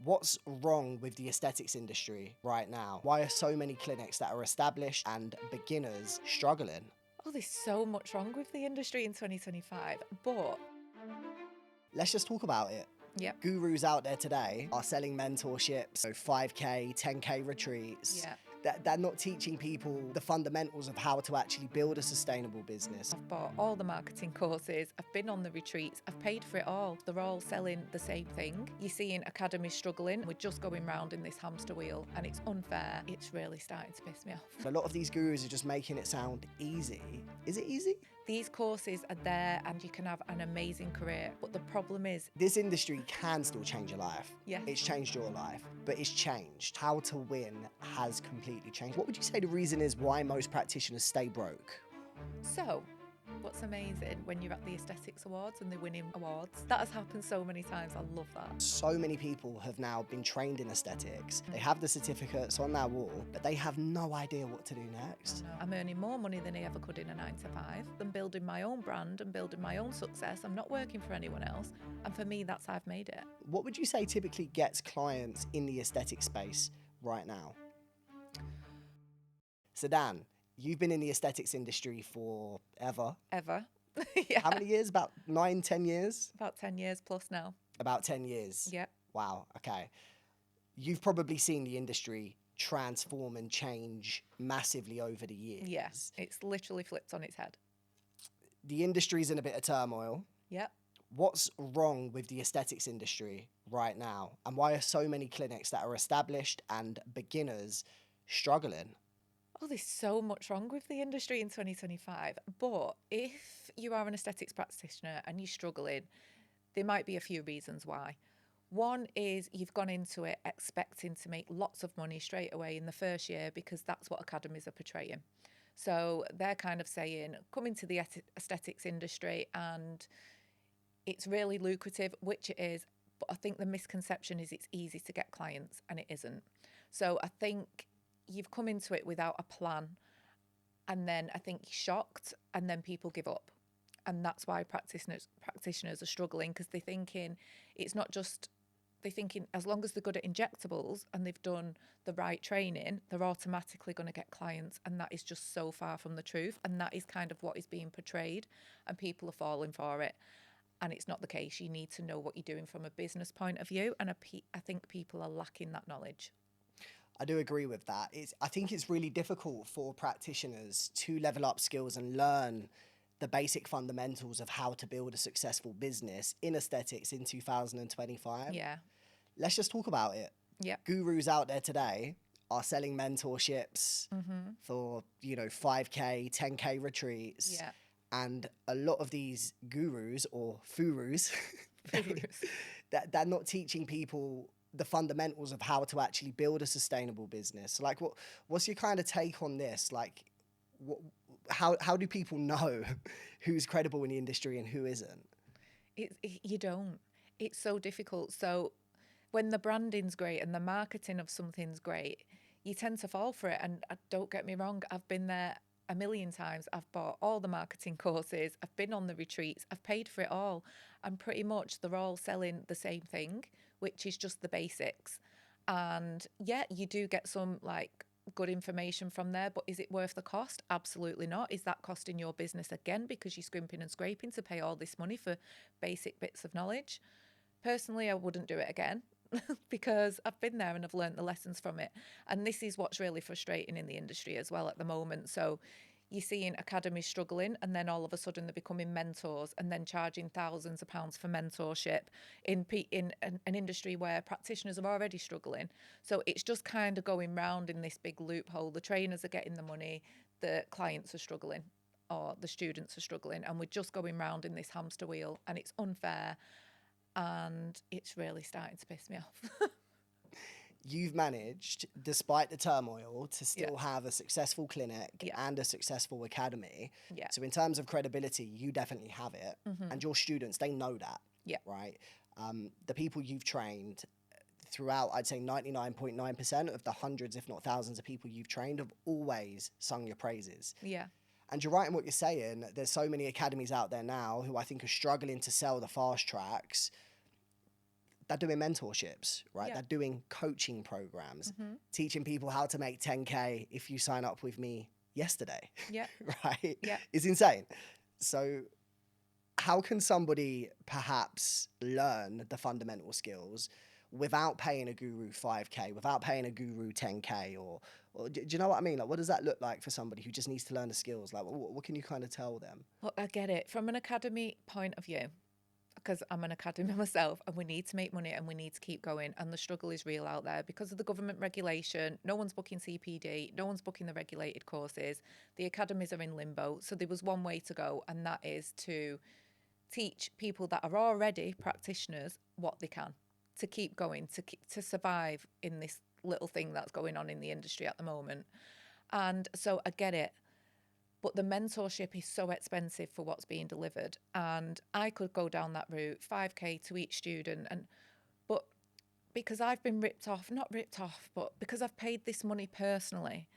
What's wrong with the aesthetics industry right now? Why are so many clinics that are established and beginners struggling? Oh, there's so much wrong with the industry in 2025, but Let's just talk about it. yep. Gurus out there today are selling mentorships, so 5K, 10K retreats. Yeah. They're not teaching people the fundamentals of how to actually build a sustainable business. I've bought all the marketing courses, I've been on the retreats, I've paid for it all. They're all selling the same thing. You're seeing academies struggling. We're just going round in this hamster wheel and it's unfair. It's really starting to piss me off. A lot of these gurus are just making it sound easy. Is it easy? These courses are there and you can have an amazing career, but the problem is, This industry can still change your life. Yes. It's changed your life, but it's changed. How to win has completely changed. What would you say the reason is why most practitioners stay broke? so what's amazing when you're at the Aesthetics Awards and they're winning awards? That has happened so many times. I love that. So many people have now been trained in aesthetics. They have the certificates on their wall, but they have no idea what to do next. I'm earning more money than I ever could in a 9 to 5. I'm building my own brand and building my own success. I'm not working for anyone else. And for me, that's how I've made it. What would you say typically gets clients in the aesthetic space right now? So Dan, you've been in the aesthetics industry for ever. Yeah. How many years? About 9, 10 years? About 10 years plus now. About 10 years. Yep. Wow, okay. You've probably seen the industry transform and change massively over the years. Yes. It's literally flipped on its head. The industry's in a bit of turmoil. Yep. What's wrong with the aesthetics industry right now? And why are so many clinics that are established and beginners struggling? Oh, there's so much wrong with the industry in 2025. But if you are an aesthetics practitioner and you're struggling, there might be a few reasons why. One is you've gone into it expecting to make lots of money straight away in the first year because that's what academies are portraying. So they're kind of saying, come into the aesthetics industry and it's really lucrative, which it is. But I think the misconception is it's easy to get clients, and it isn't. So I think you've come into it without a plan, and then I think you're shocked, and then people give up. And that's why practitioners are struggling, because they're thinking it's not just, they're thinking as long as they're good at injectables and they've done the right training, they're automatically going to get clients. And that is just so far from the truth. And that is kind of what is being portrayed, and people are falling for it. And it's not the case. You need to know what you're doing from a business point of view. And I think people are lacking that knowledge. I do agree with that. I think it's really difficult for practitioners to level up skills and learn the basic fundamentals of how to build a successful business in aesthetics in 2025. Yeah. Let's just talk about it. Yeah. Gurus out there today are selling mentorships for, 5K, 10K retreats. Yeah. And a lot of these gurus or furus, they're not teaching people the fundamentals of how to actually build a sustainable business. Like, what's your kind of take on this? Like, how do people know who's credible in the industry and who isn't? You don't. It's so difficult. So when the branding's great and the marketing of something's great, you tend to fall for it. And don't get me wrong, I've been there a million times. I've bought all the marketing courses, I've been on the retreats, I've paid for it all. And pretty much they're all selling the same thing, which is just the basics. And yeah, you do get some like good information from there, but is it worth the cost? Absolutely not. Is that costing your business again because you're scrimping and scraping to pay all this money for basic bits of knowledge? Personally, I wouldn't do it again. Because I've been there and I've learned the lessons from it. And this is what's really frustrating in the industry as well at the moment. So you're seeing academies struggling, and then all of a sudden they're becoming mentors and then charging thousands of pounds for mentorship in an industry where practitioners are already struggling. So it's just kind of going round in this big loophole. The trainers are getting the money, the clients are struggling, or the students are struggling, and we're just going round in this hamster wheel, and it's unfair. And it's really starting to piss me off. You've managed, despite the turmoil, to still have a successful clinic and a successful academy. Yeah. So in terms of credibility, you definitely have it. And your students, they know that, right? The people you've trained throughout, I'd say 99.9% of the hundreds, if not thousands of people you've trained have always sung your praises. Yeah. And you're right in what you're saying. There's so many academies out there now who I think are struggling to sell the fast tracks. they're doing mentorships, right? Yeah. They're doing coaching programs, teaching people how to make 10K if you sign up with me yesterday, Yeah. right? Yeah. It's insane. So how can somebody perhaps learn the fundamental skills without paying a guru 5K, without paying a guru 10K, or do you know what I mean? Like, what does that look like for somebody who just needs to learn the skills? Like, what can you kind of tell them? Well, I get it. From an academy point of view, because I'm an academy myself, and we need to make money and we need to keep going. And the struggle is real out there because of the government regulation. No one's booking CPD, no one's booking the regulated courses. The academies are in limbo. So there was one way to go, and that is to teach people that are already practitioners what they can to keep going, to survive in this little thing that's going on in the industry at the moment. And so I get it. But the mentorship is so expensive for what's being delivered. And I could go down that route, 5K to each student. But because I've been ripped off, not ripped off, but because I've paid this money personally,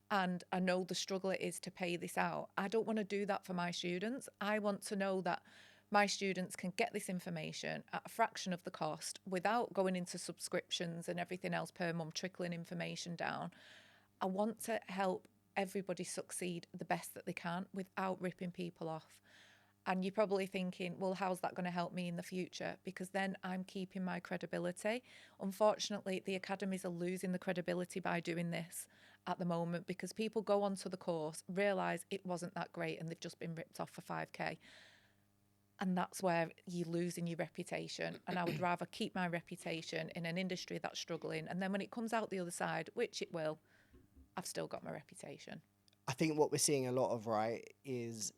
and I know the struggle it is to pay this out, I don't want to do that for my students. I want to know that my students can get this information at a fraction of the cost without going into subscriptions and everything else per month, trickling information down. I want to help everybody succeed the best that they can without ripping people off. And you're probably thinking, well, how's that going to help me in the future? Because then I'm keeping my credibility. Unfortunately, the academies are losing the credibility by doing this at the moment because people go onto the course, realise it wasn't that great and they've just been ripped off for 5K. And that's where you're losing your reputation. And I would rather keep my reputation in an industry that's struggling. And then when it comes out the other side, which it will, I've still got my reputation. I think what we're seeing a lot of, right, is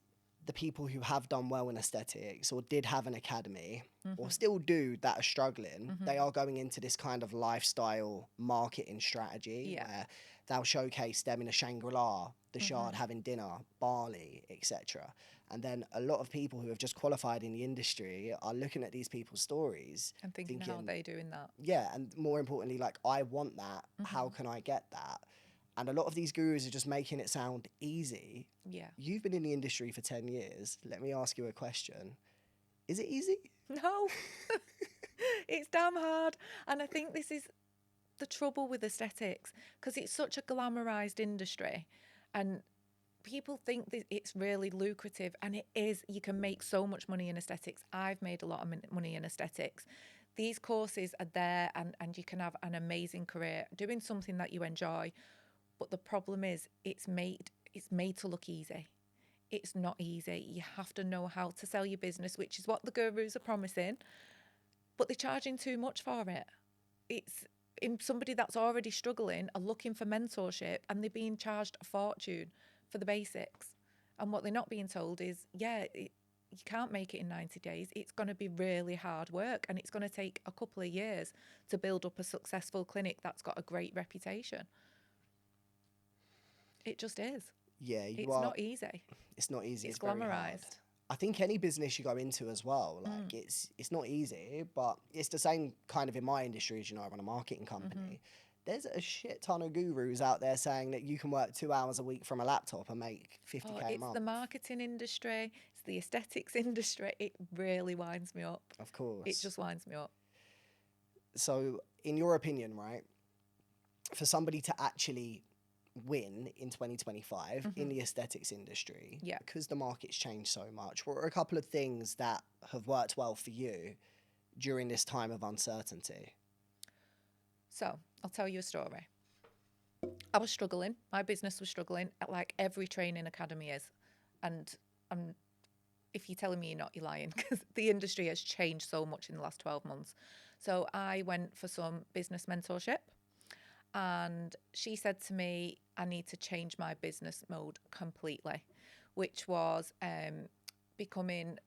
the people who have done well in aesthetics or did have an academy or still do that are struggling, they are going into this kind of lifestyle marketing strategy where they'll showcase them in a Shangri-La, the Shard having dinner, Bali, etc. And then a lot of people who have just qualified in the industry are looking at these people's stories and thinking how are they doing that? Yeah, and more importantly, like, I want that. How can I get that? And a lot of these gurus are just making it sound easy. Yeah. You've been in the industry for 10 years. Let me ask you a question. Is it easy? No. It's damn hard. And I think this is the trouble with aesthetics because it's such a glamorized industry and people think that it's really lucrative, and it is. You can make so much money in aesthetics. I've made a lot of money in aesthetics. These courses are there and you can have an amazing career doing something that you enjoy. But the problem is it's made to look easy. It's not easy. You have to know how to sell your business, which is what the gurus are promising, but they're charging too much for it. It's in somebody that's already struggling are looking for mentorship and they're being charged a fortune for the basics. And what they're not being told is, you can't make it in 90 days. It's going to be really hard work and it's going to take a couple of years to build up a successful clinic that's got a great reputation. It just is. Yeah, it's not easy. It's not easy. It's very hard. glamorized. I think any business you go into as well, like it's not easy, but it's the same kind of in my industry as, I run a marketing company. There's a shit ton of gurus out there saying that you can work 2 hours a week from a laptop and make 50K a month. It's the marketing industry. It's the aesthetics industry. It really winds me up. Of course. It just winds me up. So in your opinion, right, for somebody to actually win in 2025 in the aesthetics industry, because the market's changed so much, what are a couple of things that have worked well for you during this time of uncertainty? So I'll tell you a story. I was struggling. My business was struggling, like every training academy is. And if you're telling me you're not, you're lying, because the industry has changed so much in the last 12 months. So I went for some business mentorship. And she said to me, I need to change my business mode completely, which was becoming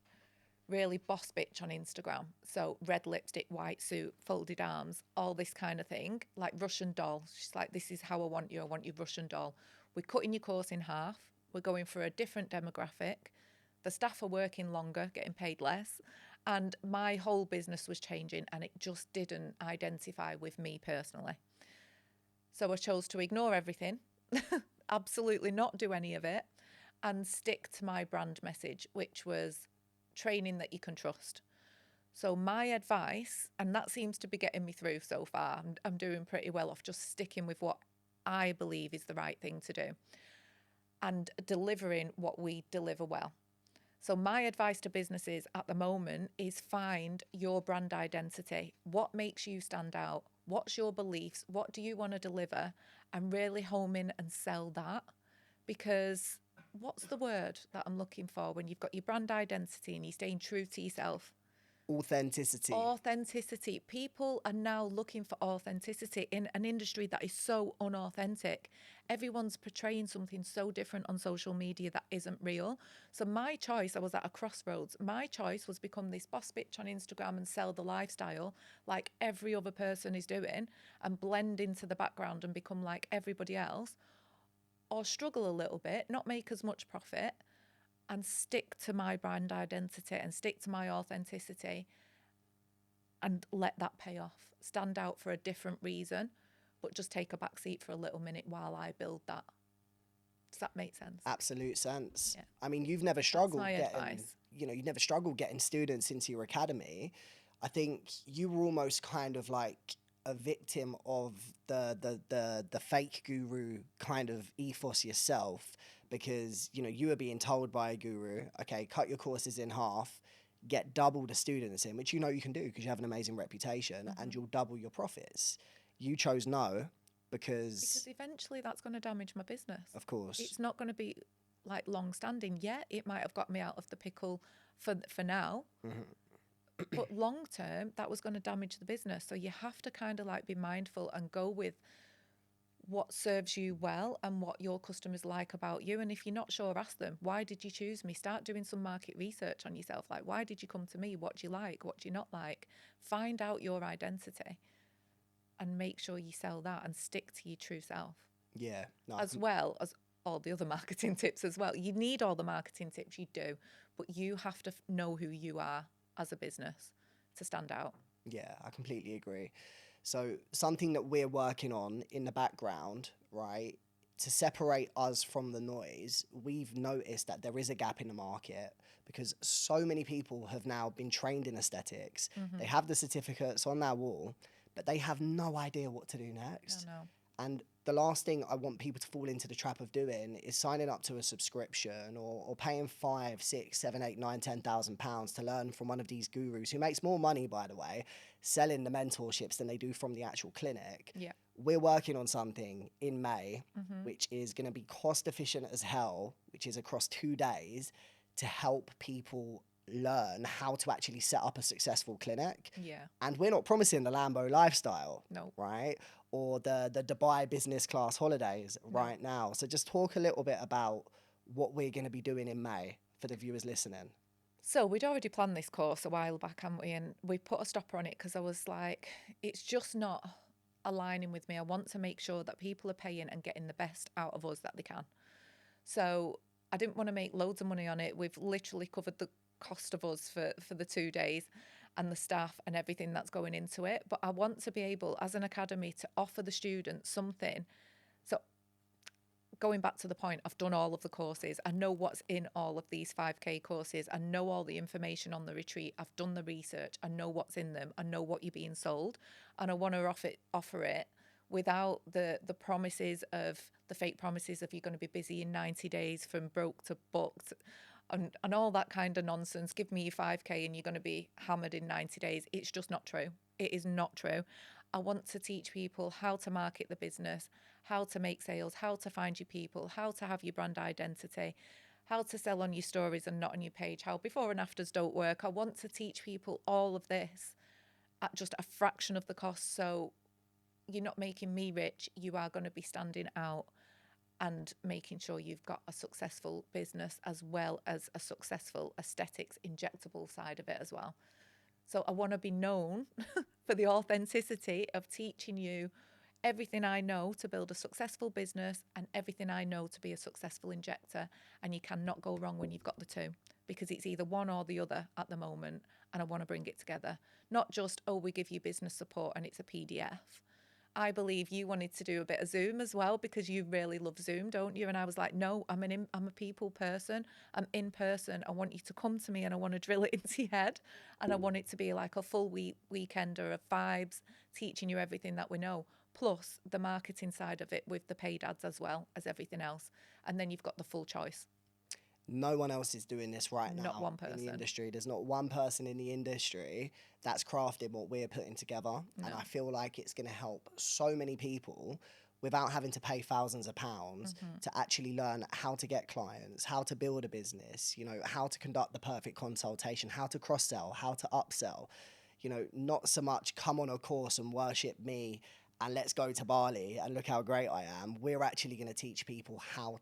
really boss bitch on Instagram. So red lipstick, white suit, folded arms, all this kind of thing, like Russian doll. She's like, this is how I want you Russian doll. We're cutting your course in half. We're going for a different demographic. The staff are working longer, getting paid less. And my whole business was changing and it just didn't identify with me personally. So I chose to ignore everything, absolutely not do any of it, and stick to my brand message, which was training that you can trust. So my advice, and that seems to be getting me through so far, I'm doing pretty well off just sticking with what I believe is the right thing to do and delivering what we deliver well. So my advice to businesses at the moment is find your brand identity. What makes you stand out? What's your beliefs? What do you want to deliver? And really home in and sell that. Because what's the word that I'm looking for when you've got your brand identity and you're staying true to yourself? Authenticity. Authenticity. People are now looking for authenticity in an industry that is so unauthentic. Everyone's portraying something so different on social media that isn't real. So my choice, I was at a crossroads. My choice was become this boss bitch on Instagram and sell the lifestyle like every other person is doing and blend into the background and become like everybody else, or struggle a little bit, not make as much profit, and stick to my brand identity and stick to my authenticity and let that pay off. Stand out for a different reason, but just take a back seat for a little minute while I build that. Does that make sense? Absolute sense. Yeah. I mean, you've never That's struggled my getting, advice. you never struggled getting students into your academy. I think you were almost kind of like a victim of the fake guru kind of ethos yourself, because you were being told by a guru, okay, cut your courses in half, get double the students in, which you can do because you have an amazing reputation, and you'll double your profits. You chose no because Eventually that's going to damage my business. of course. It's not going to be like long standing. Yeah, it might have got me out of the pickle for now. But long term, that was going to damage the business. So you have to kind of like be mindful and go with what serves you well and what your customers like about you. And if you're not sure, ask them, why did you choose me? Start doing some market research on yourself. Like, why did you come to me? What do you like? What do you not like? Find out your identity and make sure you sell that and stick to your true self. Yeah. No, As well as all the other marketing tips as well. You need all the marketing tips, you do, but you have to know who you are as a business to stand out. yeah, I completely agree. So something that we're working on in the background, right, to separate us from the noise, we've noticed that there is a gap in the market because so many people have now been trained in aesthetics. They have the certificates on their wall, but they have no idea what to do next. No. And the last thing I want people to fall into the trap of doing is signing up to a subscription or paying 5, 6, 7, 8, 9, 10,000 pounds to learn from one of these gurus who makes more money, by the way, selling the mentorships than they do from the actual clinic. Yeah. We're working on something in May, which is going to be cost efficient as hell, which is across 2 days, to help people learn how to actually set up a successful clinic. Yeah. And we're not promising the Lambo lifestyle, No. right? Or the Dubai business class holidays right now. So just talk a little bit about what we're going to be doing in May for the viewers listening. So we'd already planned this course a while back, hadn't we? And we put a stopper on it because I was like, it's just not aligning with me. I want to make sure that people are paying and getting the best out of us that they can. So I didn't want to make loads of money on it. We've literally covered the cost of us for the 2 days and the staff and everything that's going into it. But I want to be able, as an academy, to offer the students something. So going back to the point, I've done all of the courses. I know what's in all of these 5K courses. I know all the information on the retreat. I've done the research. I know what's in them. I know what you're being sold. And I want to offer it without the promises of the fake promises of you're going to be busy in 90 days from broke to booked and all that kind of nonsense. Give me your 5K and you're going to be hammered in 90 days. It's just not true. It is not true. I want to teach people how to market the business, how to make sales, how to find your people, how to have your brand identity, how to sell on your stories and not on your page, how before and afters don't work. I want to teach people all of this at just a fraction of the cost. So you're not making me rich. You are going to be standing out and making sure you've got a successful business as well as a successful aesthetics injectable side of it as well. So I want to be known for the authenticity of teaching you everything I know to build a successful business and everything I know to be a successful injector. And you cannot go wrong when you've got the two, because it's either one or the other at the moment. And I want to bring it together. Not just, oh, we give you business support and it's a PDF. I believe you wanted to do a bit of Zoom as well because you really love Zoom, don't you? And I was like, no, I'm a people person. I'm in person. I want you to come to me and I want to drill it into your head. And I want it to be like a full weekender of vibes, teaching you everything that we know, plus the marketing side of it with the paid ads as well as everything else. And then you've got the full choice. No one else is doing this right now. Not one in the person. industry. There's not one person in the industry that's crafted what we're putting together. No. And I feel like it's going to help so many people without having to pay thousands of pounds to actually learn how to get clients, how to build a business, you know, how to conduct the perfect consultation, how to cross-sell, how to upsell. You know, not so much come on a course and worship me and let's go to Bali and look how great I am. We're actually going to teach people how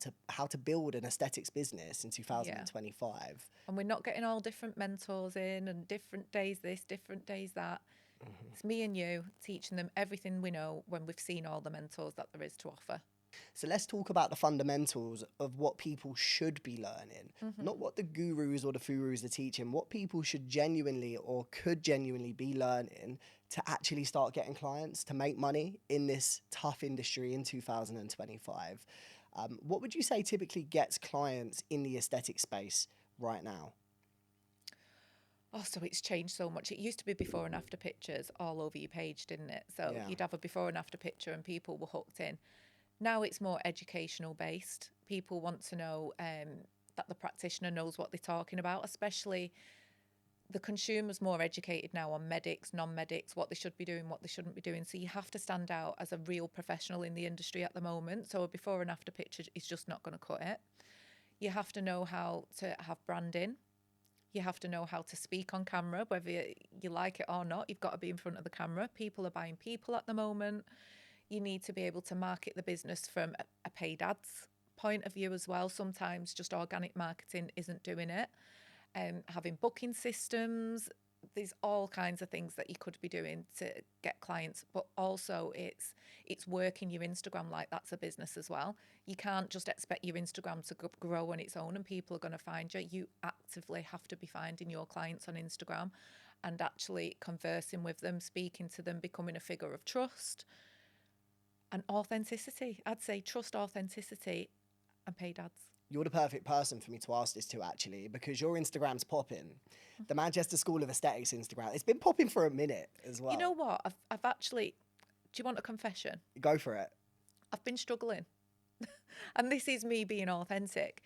to build an aesthetics business in 2025. And we're not getting all different mentors in and different days this, different days that. It's me and you teaching them everything we know when we've seen all the mentors that there is to offer. So let's talk about the fundamentals of what people should be learning, not what the gurus or the furus are teaching, what people should genuinely or could genuinely be learning to actually start getting clients, to make money in this tough industry in 2025. What would you say typically gets clients in the aesthetic space right now? Oh, so it's changed so much. It used to be before and after pictures all over your page, didn't it? So you'd have a before and after picture and people were hooked in. Now it's more educational based. People want to know that the practitioner knows what they're talking about, especially the consumer's more educated now on medics, non-medics, what they should be doing, what they shouldn't be doing. So you have to stand out as a real professional in the industry at the moment. So a before and after picture is just not going to cut it. You have to know how to have branding. You have to know how to speak on camera, whether you like it or not. You've got to be in front of the camera. People are buying people at the moment. You need to be able to market the business from a paid ads point of view as well. Sometimes just organic marketing isn't doing it. Having booking systems, there's all kinds of things that you could be doing to get clients, but also it's working your Instagram like that's a business as well. You can't just expect your Instagram to grow on its own and people are going to find you. You actively have to be finding your clients on Instagram and actually conversing with them, speaking to them, becoming a figure of trust and authenticity. I'd say trust, authenticity and paid ads. You're the perfect person for me to ask this to, actually, because your Instagram's popping. The Manchester School of Aesthetics Instagram, it's been popping for a minute as well. You know what? I've actually, do you want a confession? Go for it. I've been struggling. And this is me being authentic.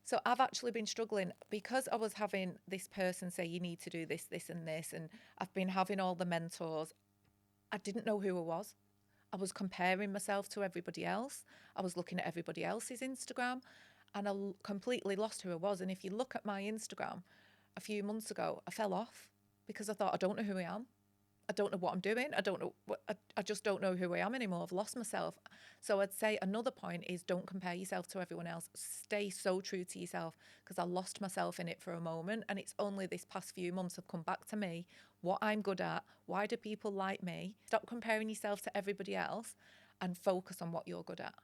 So I've actually been struggling because I was having this person say, you need to do this, this and this. And I've been having all the mentors. I didn't know who I was. I was comparing myself to everybody else. I was looking at everybody else's Instagram. And I completely lost who I was. And if you look at my Instagram, a few months ago, I fell off because I thought, I don't know who I am. I don't know what I'm doing. I just don't know who I am anymore. I've lost myself. So I'd say another point is don't compare yourself to everyone else. Stay so true to yourself, because I lost myself in it for a moment. And it's only this past few months have come back to me, what I'm good at. Why do people like me? Stop comparing yourself to everybody else and focus on what you're good at.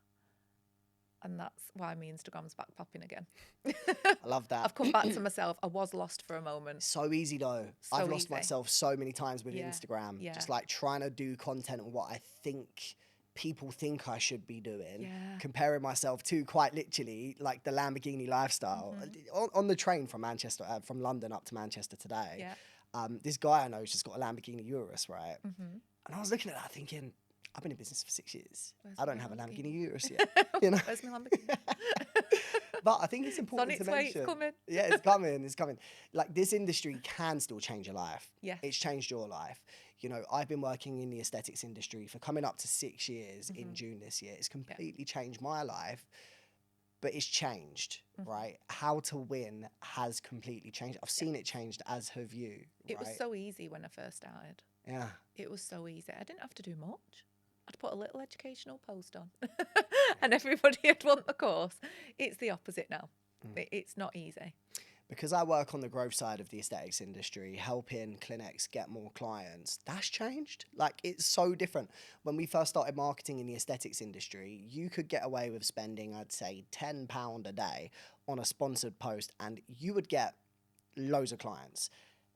And that's why my Instagram's back popping again. I love that. I've come back to myself. I was lost for a moment. So easy though. So I've lost easy. myself so many times with Yeah. Instagram. Yeah. Just like trying to do content on what I think people think I should be doing. Yeah. Comparing myself to quite literally like the Lamborghini lifestyle. On the train from Manchester, from London up to Manchester today. Yeah. This guy I know has just got a Lamborghini Urus, right? And I was looking at that thinking, I've been in business for 6 years. I don't have a Lamborghini Urus yet. You know? Where's my Lamborghini? But I think it's important to mention. It's coming. Yeah, it's coming. It's coming. Like, this industry can still change your life. Yeah. It's changed your life. You know, I've been working in the aesthetics industry for coming up to 6 years in June this year. It's completely changed my life, but it's changed, right? How to win has completely changed. I've seen it changed, as have you. It was right? so easy when I first started. Yeah. It was so easy. I didn't have to do much. I'd put a little educational post on and everybody would want the course. It's the opposite now. It's not easy. Because I work on the growth side of the aesthetics industry, helping clinics get more clients, that's changed. Like, it's so different. When we first started marketing in the aesthetics industry, you could get away with spending, I'd say, £10 a day on a sponsored post and you would get loads of clients.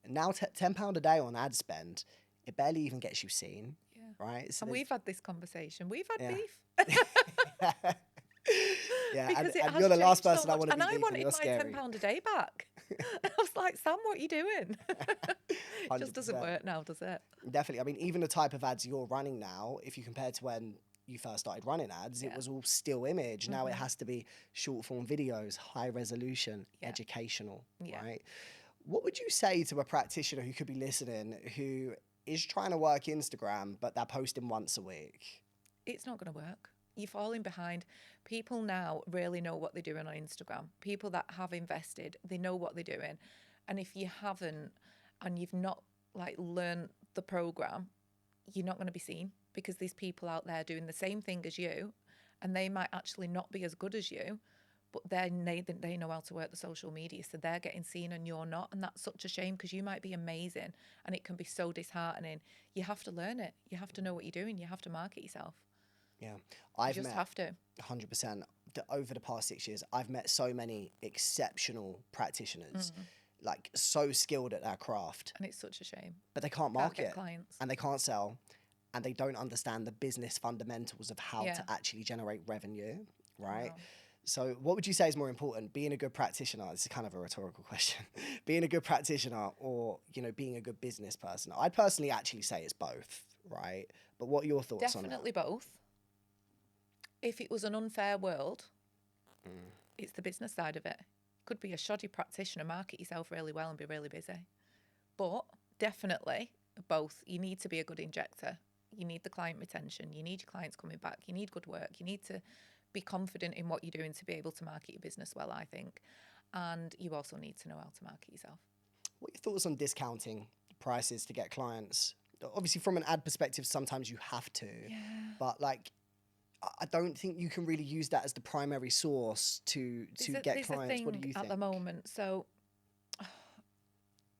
Now, £10 a day on ad spend, it barely even gets you seen. Yeah. right? So And we've had this conversation. We've had yeah. beef. Yeah, Because it and has you're the last changed so person I much. want to And be I beefing. wanted You're my scary. £10 a day back. I was like, Sam, what are you doing? It just doesn't 100%. work now, does it? Definitely. I mean, even the type of ads you're running now, if you compare to when you first started running ads, it Yeah. was all still image. Now it has to be short form videos, high resolution, educational, Yeah. right? What would you say to a practitioner who could be listening who is trying to work Instagram, but they're posting once a week? It's not going to work. You're falling behind. People now really know what they're doing on Instagram. People that have invested, they know what they're doing. And if you haven't, and you've not like learned the program, you're not going to be seen, because there's people out there doing the same thing as you, and they might actually not be as good as you, but they know how to work the social media, so they're getting seen and you're not. And that's such a shame, because you might be amazing and it can be so disheartening. You have to learn it. You have to know what you're doing. You have to market yourself. Yeah, You I've just met have to. 100% over the past 6 years. I've met so many exceptional practitioners, like so skilled at their craft, And it's such a shame. but they can't Can't market get clients. and they can't sell, and they don't understand the business fundamentals of how Yeah. to actually generate revenue, right? Wow. So what would you say is more important, being a good practitioner? This is kind of a rhetorical question. Being a good practitioner, or, you know, being a good business person? I'd personally actually say it's both, right? But what are your thoughts on Definitely both. If it was an unfair world, it's the business side of it. Could be a shoddy practitioner, market yourself really well and be really busy. But definitely both. You need to be a good injector. You need the client retention. You need your clients coming back. You need good work. You need to be confident in what you're doing to be able to market your business well, I think. And you also need to know how to market yourself. What are your thoughts on discounting prices to get clients? Obviously, from an ad perspective, sometimes you have to, but like, I don't think you can really use that as the primary source to get clients. What do you think? At the moment, so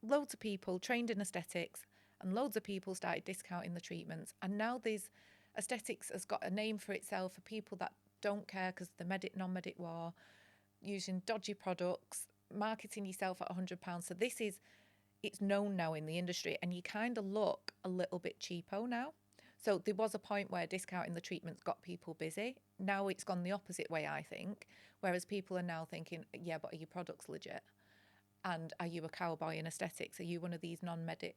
loads of people trained in aesthetics and loads of people started discounting the treatments, and now these aesthetics has got a name for itself for people that don't care, because the medic non-medic war, using dodgy products, marketing yourself at £100. So it's known now in the industry, and you kind of look a little bit cheapo now. So there was a point where discounting the treatments got people busy. Now it's gone the opposite way, I think, whereas people are now thinking, yeah, but are your products legit? And are you a cowboy in aesthetics? Are you one of these non-medic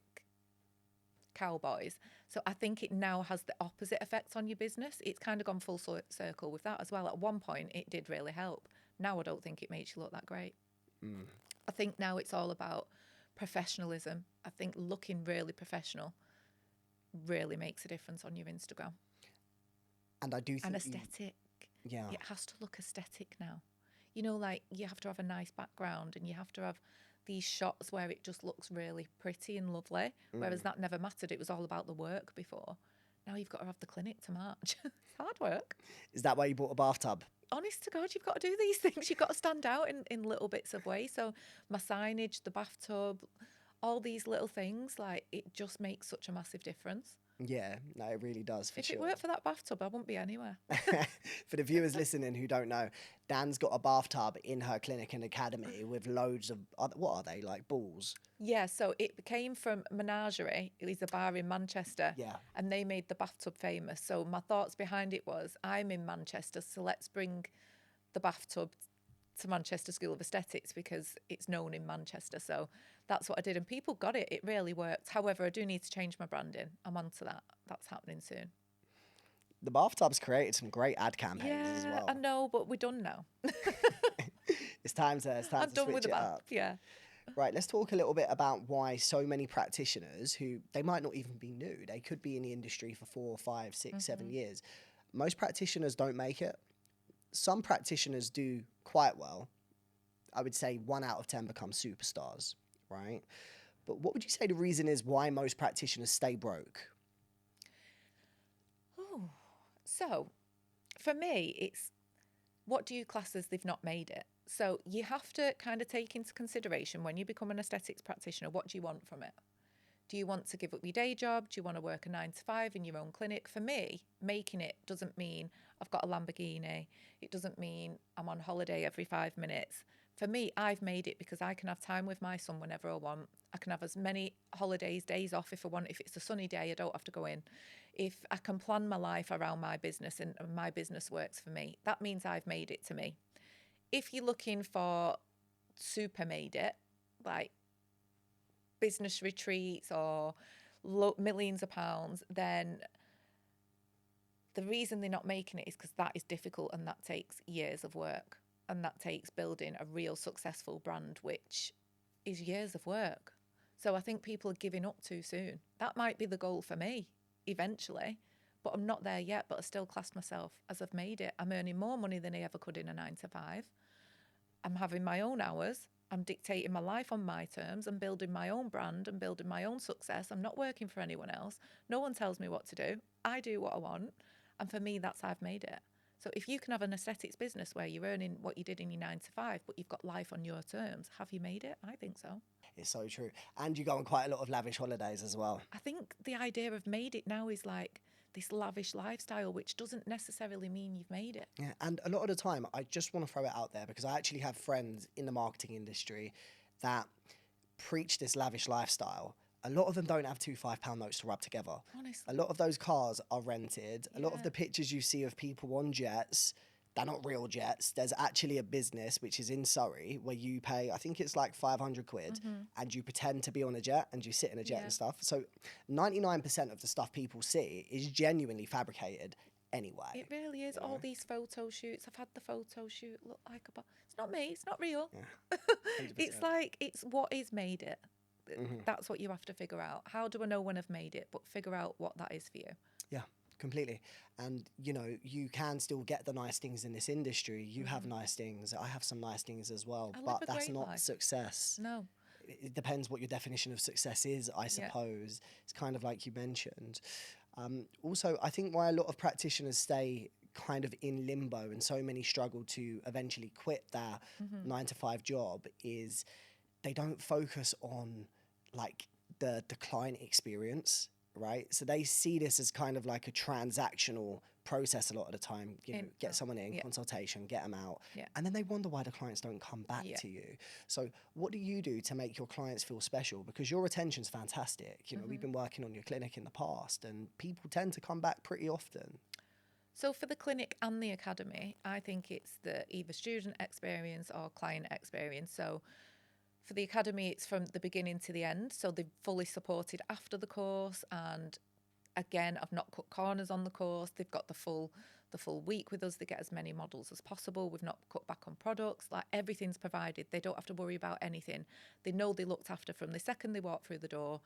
cowboys? So I think it now has the opposite effect on your business. It's kind of gone full circle with that as well. At one point, it did really help. Now I don't think it makes you look that great. I think now it's all about professionalism. I think looking really professional really makes a difference on your Instagram. And I do think And aesthetic. yeah. It has to look aesthetic now. You know, like you have to have a nice background and you have to have these shots where it just looks really pretty and lovely. Whereas that never mattered. It was all about the work before. Now you've got to have the clinic to match. It's hard work. Is that why you bought a bathtub? Honest to God, you've got to do these things. You've got to stand out in little bits of way. So my signage, the bathtub, all these little things, like it just makes such a massive difference. Yeah, no, it really does, for If sure. it weren't for that bathtub, I wouldn't be anywhere. For the viewers listening who don't know, Dan's got a bathtub in her clinic and academy with loads of, what are they, like balls? Yeah, so it came from Menagerie. It was a bar in Manchester. Yeah. And they made the bathtub famous. So my thoughts behind it was, I'm in Manchester, so let's bring the bathtub to Manchester School of Aesthetics because it's known in Manchester. So that's what I did. And people got it. It really worked. However, I do need to change my branding. I'm onto that. That's happening soon. The bathtub's created some great ad campaigns as well. I know, but we're done now. It's time to I'm done switch with the it bath. up. Yeah. Right, let's talk a little bit about why so many practitioners who, they might not even be new, they could be in the industry for 4, 5, 6, 7 years. Most practitioners don't make it. Some practitioners do quite well. I would say 1 out of 10 become superstars, right? But what would you say the reason is why most practitioners stay broke? Oh, so for me, it's what do you class as they've not made it? So you have to kind of take into consideration when you become an aesthetics practitioner, what do you want from it? Do you want to give up your day job? Do you want to work a 9 to 5 in your own clinic? For me, making it doesn't mean I've got a Lamborghini. It doesn't mean I'm on holiday every 5 minutes. For me, I've made it because I can have time with my son whenever I want. I can have as many holidays, days off if I want. If it's a sunny day, I don't have to go in. If I can plan my life around my business and my business works for me, that means I've made it to me. If you're looking for super made it, like business retreats or millions of pounds, then the reason they're not making it is because that is difficult and that takes years of work, and that takes building a real successful brand, which is years of work. So I think people are giving up too soon. That might be the goal for me eventually, but I'm not there yet. But I still class myself as I've made it. I'm earning more money than I ever could in a 9 to 5. I'm having my own hours. I'm dictating my life on my terms. I'm building my own brand and building my own success. I'm not working for anyone else. No one tells me what to do. I do what I want. And for me, that's how I've made it. So if you can have an aesthetics business where you're earning what you did in your 9 to 5, but you've got life on your terms, have you made it? I think so. It's so true. And you go on quite a lot of lavish holidays as well. I think the idea of made it now is like this lavish lifestyle, which doesn't necessarily mean you've made it. Yeah, and a lot of the time, I just want to throw it out there because I actually have friends in the marketing industry that preach this lavish lifestyle. A lot of them don't have two £5 notes to rub together. Honestly. A lot of those cars are rented. A lot of Yeah. the pictures you see of people on jets, they're not real jets. There's actually a business which is in Surrey where you pay, I think it's like 500 quid, and you pretend to be on a jet and you sit in a jet Yeah. and stuff. So 99% of the stuff people see is genuinely fabricated anyway. It really is. All these photo shoots. I've had the photo shoot look like it's not me. It's not real. Yeah. It's like, it's what is made it. That's what you have to figure out. How do I know when I've made it? But figure out what that is for you. Yeah, completely. And, you know, you can still get the nice things in this industry. You have nice things. I have some nice things as well. I live But a that's great not life. success. No. It depends what your definition of success is, I suppose. It's kind of like you mentioned. Also, I think why a lot of practitioners stay kind of in limbo and so many struggle to eventually quit their 9 to 5 job is they don't focus on like the client experience, right? So they see this as kind of like a transactional process a lot of the time. You know, get someone in, consultation, get them out, and then they wonder why the clients don't come back to you. So what do you do to make your clients feel special? Because your retention's fantastic. You know, we've been working on your clinic in the past, and people tend to come back pretty often. So for the clinic and the academy, I think it's the either student experience or client experience. So for the academy, it's from the beginning to the end. So they're fully supported after the course. And again, I've not cut corners on the course. They've got the full week with us. They get as many models as possible. We've not cut back on products. Like, everything's provided. They don't have to worry about anything. They know they're looked after from the second they walk through the door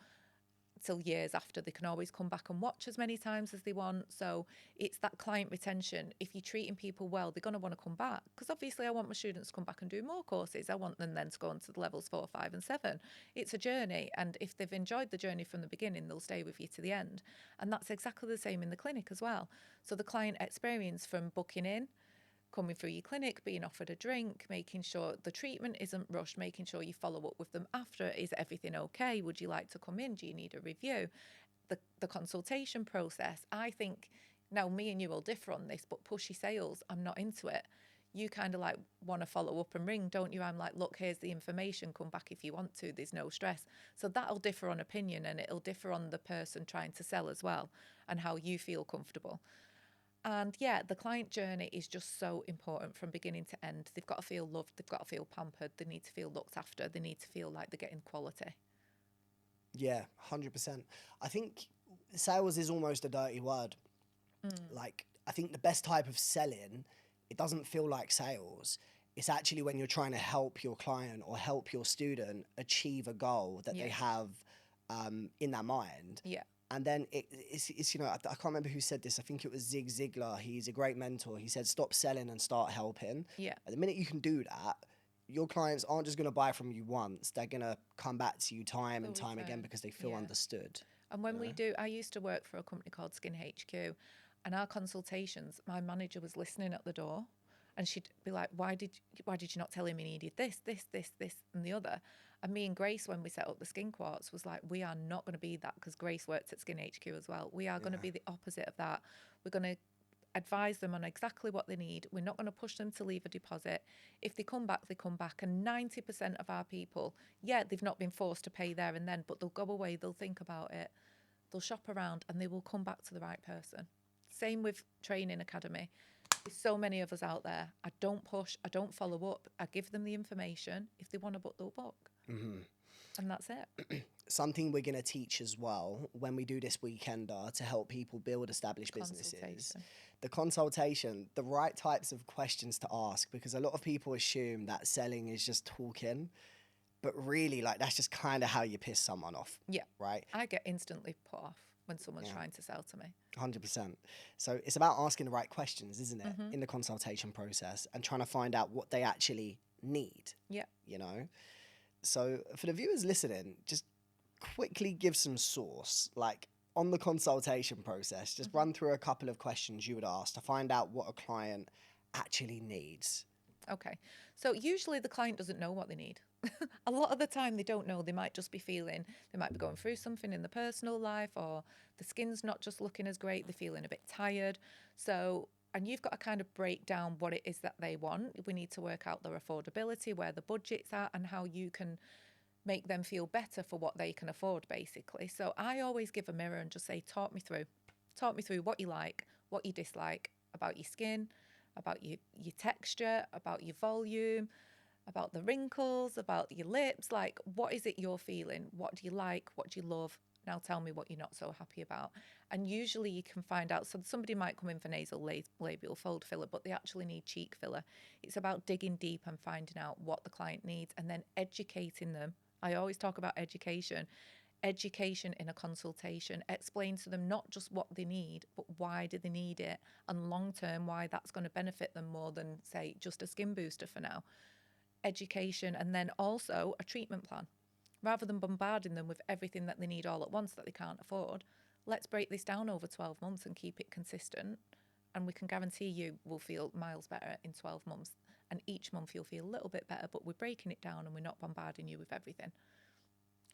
till years after. They can always come back and watch as many times as they want. So it's that client retention. If you're treating people well, they're going to want to come back, because obviously I want my students to come back and do more courses. I want them then to go on to the levels 4, 5 and 7. It's a journey, and if they've enjoyed the journey from the beginning, they'll stay with you to the end. And that's exactly the same in the clinic as well. So the client experience, from booking in, coming through your clinic, being offered a drink, making sure the treatment isn't rushed, making sure you follow up with them after. Is everything okay? Would you like to come in? Do you need a review? The consultation process. I think, now me and you will differ on this, but pushy sales, I'm not into it. You kind of like want to follow up and ring, don't you? I'm like, look, here's the information, come back if you want to, there's no stress. So that'll differ on opinion, and it'll differ on the person trying to sell as well, and how you feel comfortable. And yeah, the client journey is just so important from beginning to end. They've got to feel loved, they've got to feel pampered, they need to feel looked after, they need to feel like they're getting quality. Yeah, 100%. I think sales is almost a dirty word. Like, I think the best type of selling, it doesn't feel like sales. It's actually when you're trying to help your client or help your student achieve a goal that they have in their mind. Yeah. And then it's you know, I can't remember who said this. I think it was Zig Ziglar. He's a great mentor. He said, stop selling and start helping. Yeah. At the minute you can do that, your clients aren't just going to buy from you once. They're going to come back to you time and time again because they feel understood. And when we do, I used to work for a company called Skin HQ, and our consultations, my manager was listening at the door, and she'd be like, why did you not tell him he needed this, and the other? And me and Grace, when we set up the Skin Quartz, was like, we are not going to be that, because Grace worked at Skin HQ as well. We are going to be the opposite of that. We're going to advise them on exactly what they need. We're not going to push them to leave a deposit. If they come back, they come back. And 90% of our people, they've not been forced to pay there and then, but they'll go away, they'll think about it, they'll shop around, and they will come back to the right person. Same with Training Academy. There's so many of us out there. I don't push, I don't follow up. I give them the information. If they want to book, they'll book. Mm-hmm. And that's it. Something we're going to teach as well when we do this weekender to help people build established businesses. The consultation, the right types of questions to ask, because a lot of people assume that selling is just talking, but really, like, that's just kind of how you piss someone off. Yeah. Right? I get instantly put off when someone's trying to sell to me. 100%. So it's about asking the right questions, isn't it, in the consultation process, and trying to find out what they actually need. Yeah. You know? So for the viewers listening, just quickly give some source, like on the consultation process, just run through a couple of questions you would ask to find out what a client actually needs. Okay. So usually the client doesn't know what they need. A lot of the time they don't know. They might just be feeling, they might be going through something in the personal life, or the skin's not just looking as great, they're feeling a bit tired. So, and you've got to kind of break down what it is that they want. We need to work out their affordability, where the budget's at, and how you can make them feel better for what they can afford, basically. So I always give a mirror and just say, talk me through what you like, what you dislike about your skin, about your texture, about your volume, about the wrinkles, about your lips. Like, what is it you're feeling? What do you like? What do you love? Now tell me what you're not so happy about. And usually you can find out. So somebody might come in for nasal labial fold filler, but they actually need cheek filler. It's about digging deep and finding out what the client needs and then educating them. I always talk about education in a consultation. Explain to them not just what they need, but why do they need it, and long term why that's going to benefit them more than, say, just a skin booster for now. Education, and then also a treatment plan. Rather than bombarding them with everything that they need all at once that they can't afford, let's break this down over 12 months and keep it consistent, and we can guarantee you will feel miles better in 12 months. And each month you'll feel a little bit better, but we're breaking it down and we're not bombarding you with everything.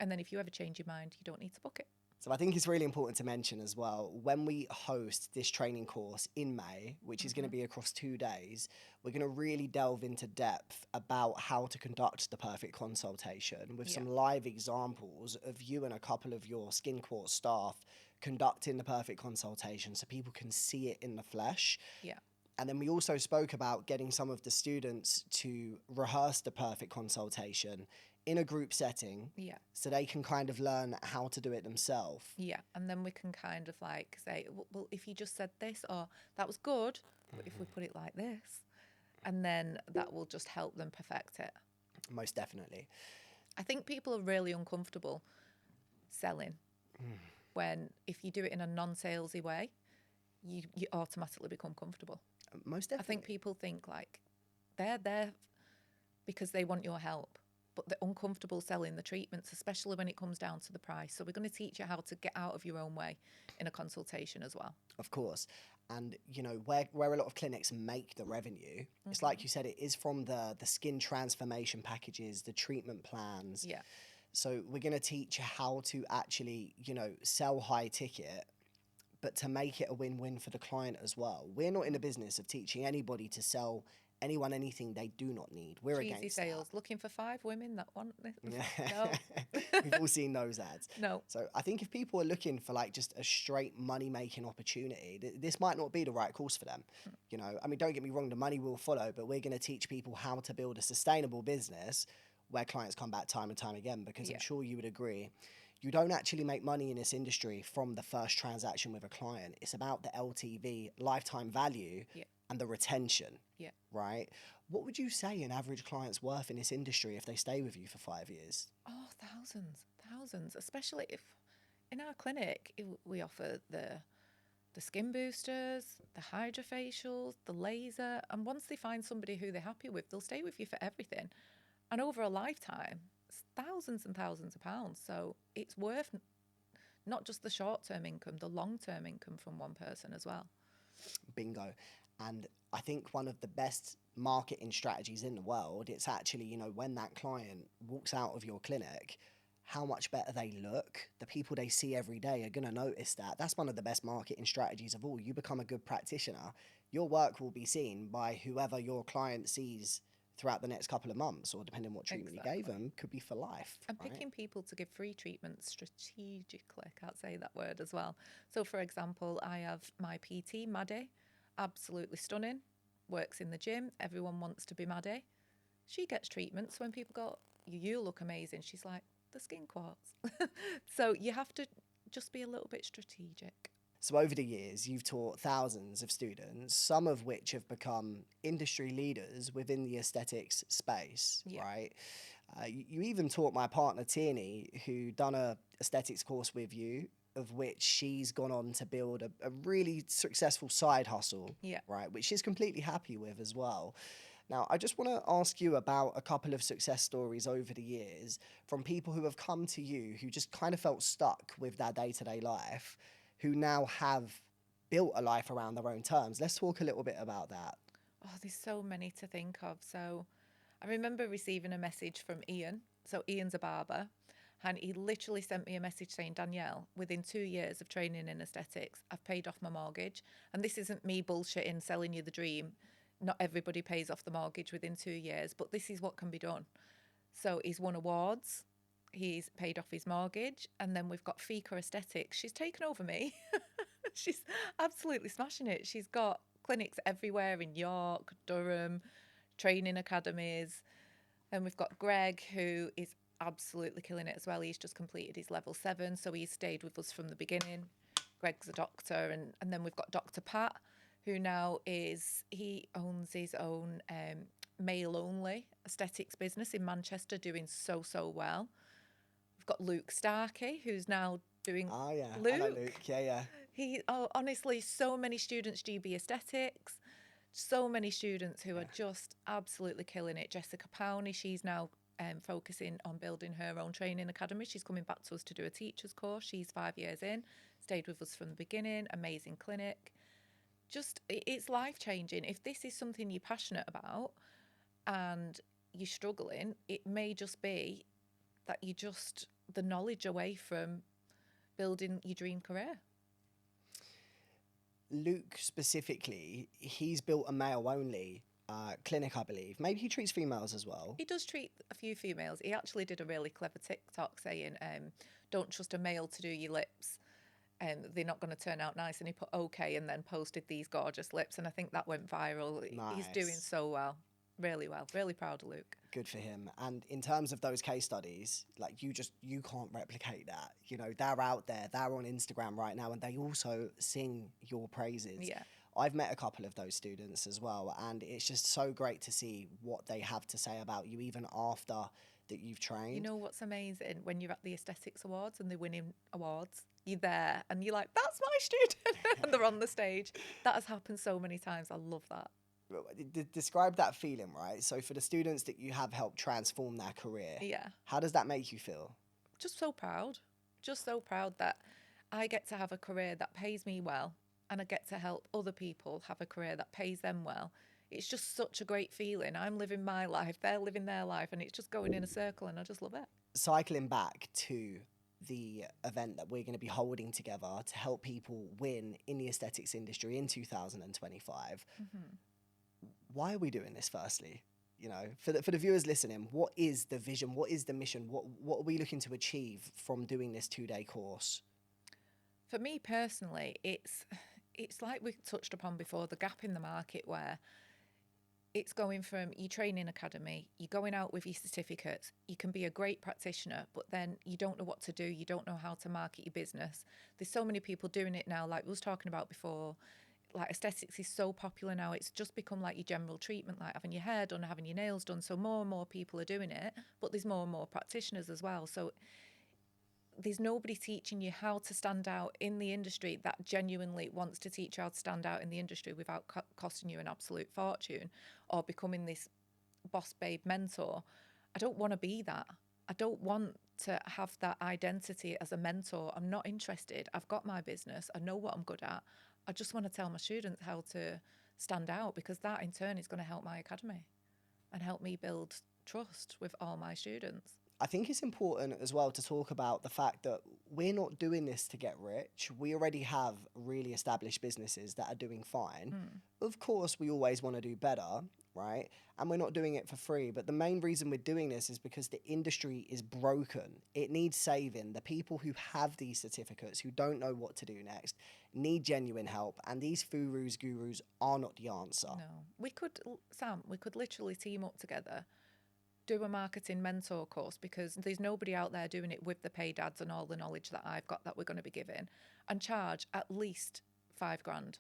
And then if you ever change your mind, you don't need to book it. So I think it's really important to mention as well, when we host this training course in May, which is going to be across 2 days, we're going to really delve into depth about how to conduct the perfect consultation with some live examples of you and a couple of your Skin Court staff conducting the perfect consultation so people can see it in the flesh. Yeah. And then we also spoke about getting some of the students to rehearse the perfect consultation in a group setting, so they can kind of learn how to do it themselves. Yeah, and then we can kind of like say, well, if you just said this, or that was good, but if we put it like this, and then that will just help them perfect it. Most definitely. I think people are really uncomfortable selling when, if you do it in a non-salesy way, you automatically become comfortable. Most definitely. I think people think like they're there because they want your help, but they're uncomfortable selling the treatments, especially when it comes down to the price. So we're going to teach you how to get out of your own way in a consultation as well. Of course. And, you know, where a lot of clinics make the revenue, it's like you said, it is from the skin transformation packages, the treatment plans. Yeah. So we're going to teach you how to actually, you know, sell high ticket, but to make it a win-win for the client as well. We're not in the business of teaching anybody to sell anyone anything they do not need. We're Cheesy against sales. that. Looking for 5 women that want this. No. We've all seen those ads. No. So I think if people are looking for like just a straight money-making opportunity, this might not be the right course for them. You know, I mean, don't get me wrong, the money will follow, but we're going to teach people how to build a sustainable business where clients come back time and time again, because I'm sure you would agree, you don't actually make money in this industry from the first transaction with a client. It's about the LTV, lifetime value, and the retention, right? What would you say an average client's worth in this industry if they stay with you for 5 years? Oh, thousands, especially if in our clinic we offer the skin boosters, the hydrofacials, the laser, and once they find somebody who they're happy with, they'll stay with you for everything. And over a lifetime, it's thousands and thousands of pounds. So it's worth not just the short-term income, the long-term income from one person as well. Bingo. And I think one of the best marketing strategies in the world, it's actually, you know, when that client walks out of your clinic how much better they look. The people they see every day are going to notice that. That's one of the best marketing strategies of all. You become a good practitioner, your work will be seen by whoever your client sees throughout the next couple of months, or depending on what treatment you gave them, could be for life. And right? picking people to give free treatments strategically, I can't say that word as well. So, for example, I have my PT, Maddie, absolutely stunning, works in the gym. Everyone wants to be Maddie. She gets treatments when people go, you look amazing. She's like, the skin quartz. So you have to just be a little bit strategic. So over the years, you've taught thousands of students, some of which have become industry leaders within the aesthetics space, right? You even taught my partner, Tierney, who done a aesthetics course with you, of which she's gone on to build a really successful side hustle, right? Which she's completely happy with as well. Now, I just want to ask you about a couple of success stories over the years from people who have come to you who just kind of felt stuck with their day-to-day life, who now have built a life around their own terms. Let's talk a little bit about that. Oh, there's so many to think of. So I remember receiving a message from Ian. So Ian's a barber, and he literally sent me a message saying, Danielle, within 2 years of training in aesthetics, I've paid off my mortgage. And this isn't me bullshitting, selling you the dream. Not everybody pays off the mortgage within 2 years, but this is what can be done. So he's won awards. He's paid off his mortgage. And then we've got Fika Aesthetics. She's taken over me. She's absolutely smashing it. She's got clinics everywhere in York, Durham, training academies. And we've got Greg, who is absolutely killing it as well. He's just completed his level 7, so he's stayed with us from the beginning. Greg's a doctor. And then we've got Dr. Pat, who now he owns his own male-only aesthetics business in Manchester, doing so well. We've got Luke Starkey, who's now doing... Oh, yeah. Luke? I know Luke. Yeah. Honestly, so many students, GB Aesthetics, so many students who are just absolutely killing it. Jessica Powney, she's now focusing on building her own training academy. She's coming back to us to do a teacher's course. She's 5 years in, stayed with us from the beginning, amazing clinic. Just, it's life-changing. If this is something you're passionate about and you're struggling, it may just be that you just the knowledge away from building your dream career. Luke specifically, he's built a male-only clinic, I believe. Maybe he treats females as well. He does treat a few females. He actually did a really clever TikTok saying, don't trust a male to do your lips. They're not going to turn out nice. And he put okay and then posted these gorgeous lips. And I think that went viral. Nice. He's doing so well. Really well. Really proud of Luke. Good for him. And in terms of those case studies, like you can't replicate that. You know, they're out there, they're on Instagram right now, and they also sing your praises. Yeah. I've met a couple of those students as well, and it's just so great to see what they have to say about you even after that you've trained. You know what's amazing? When you're at the Aesthetics Awards and they're winning awards, you're there and you're like, that's my student, and they're on the stage. That has happened so many times. I love that. Describe that feeling, right? So for the students that you have helped transform their career, how does that make you feel? Just so proud. Just so proud that I get to have a career that pays me well, and I get to help other people have a career that pays them well. It's just such a great feeling. I'm living my life, they're living their life, and it's just going in a circle, and I just love it. Cycling back to the event that we're going to be holding together to help people win in the aesthetics industry in 2025. Why are we doing this, firstly? You know, for the viewers listening, what is the vision? What is the mission? What are we looking to achieve from doing this 2-day course? For me personally, it's like we touched upon before, the gap in the market where it's going from your training academy, you're going out with your certificates, you can be a great practitioner, but then you don't know what to do, you don't know how to market your business. There's so many people doing it now, like we was talking about before. Like aesthetics is so popular now, it's just become like your general treatment, like having your hair done, having your nails done. So more and more people are doing it, but there's more and more practitioners as well. So there's nobody teaching you how to stand out in the industry that genuinely wants to teach you how to stand out in the industry without costing you an absolute fortune or becoming this boss babe mentor. I don't want to be that. I don't want to have that identity as a mentor. I'm not interested. I've got my business. I know what I'm good at. I just want to tell my students how to stand out, because that in turn is going to help my academy and help me build trust with all my students. I think it's important as well to talk about the fact that we're not doing this to get rich. We already have really established businesses that are doing fine. Of course, we always want to do better, right? And we're not doing it for free. But the main reason we're doing this is because the industry is broken. It needs saving. The people who have these certificates, who don't know what to do next, need genuine help. And these gurus are not the answer. No. Sam, we could literally team up together, do a marketing mentor course, because there's nobody out there doing it with the paid ads and all the knowledge that I've got that we're going to be giving, and charge at least $5,000.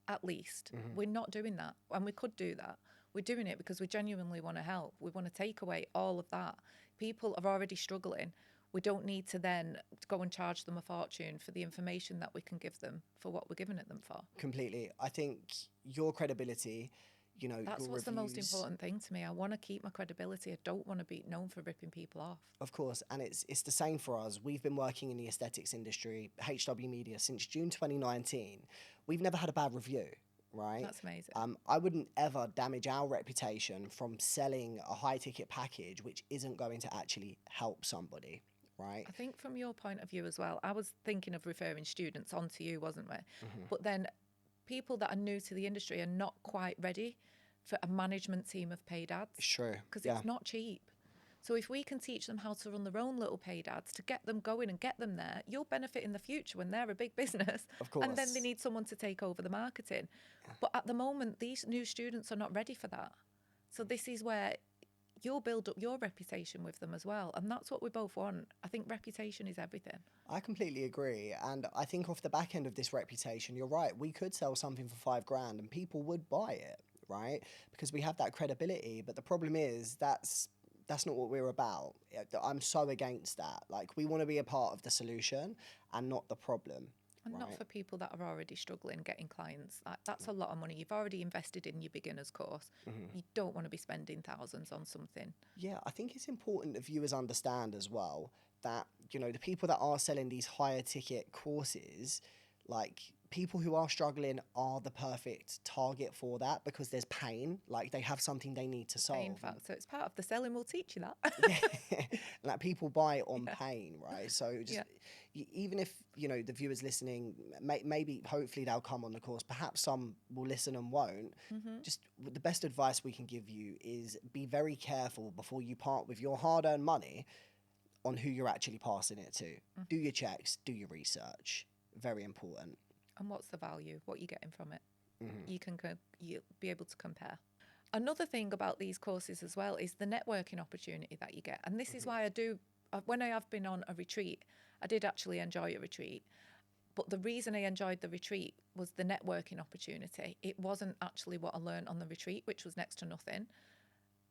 At least. We're not doing that. And we could do that. We're doing it because we genuinely want to help. We want to take away all of that. People are already struggling. We don't need to then go and charge them a fortune for the information that we can give them for what we're giving it them for. Completely. I think your credibility, you know, that's your what's reviews, the most important thing to me. I want to keep my credibility. I don't want to be known for ripping people off. Of course, and it's the same for us. We've been working in the aesthetics industry, HW Media, since June 2019. We've never had a bad review, right? That's amazing. I wouldn't ever damage our reputation from selling a high ticket package which isn't going to actually help somebody, right? I think from your point of view as well, I was thinking of referring students onto you, wasn't we? But then people that are new to the industry are not quite ready for a management team of paid ads. Sure. Because it's not cheap. So if we can teach them how to run their own little paid ads to get them going and get them there, you'll benefit in the future when they're a big business. Of course. And then they need someone to take over the marketing. But at the moment, these new students are not ready for that. So this is where you'll build up your reputation with them as well. And that's what we both want. I think reputation is everything. I completely agree. And I think off the back end of this reputation, you're right. We could sell something for $5,000 and people would buy it, right? Because we have that credibility. But the problem is that's not what we're about. I'm so against that. Like, we want to be a part of the solution and not the problem. And right? not for people that are already struggling getting clients. That's a lot of money. You've already invested in your beginner's course. You don't want to be spending thousands on something. Yeah, I think it's important that viewers understand as well that, you know, the people that are selling these higher ticket courses, like, people who are struggling are the perfect target for that because there's pain. Like, they have something they need to solve. Pain factor. It's part of the selling. We'll teach you that. Yeah. Like, people buy on pain, right? So just even if, you know, the viewers listening, maybe hopefully they'll come on the course. Perhaps some will listen and won't. Just the best advice we can give you is be very careful before you part with your hard-earned money on who you're actually passing it to. Do your checks, do your research. Very important. And what's the value? What you're getting from it? You'll be able to compare. Another thing about these courses as well is the networking opportunity that you get. And this is why when I have been on a retreat, I did actually enjoy a retreat. But the reason I enjoyed the retreat was the networking opportunity. It wasn't actually what I learned on the retreat, which was next to nothing.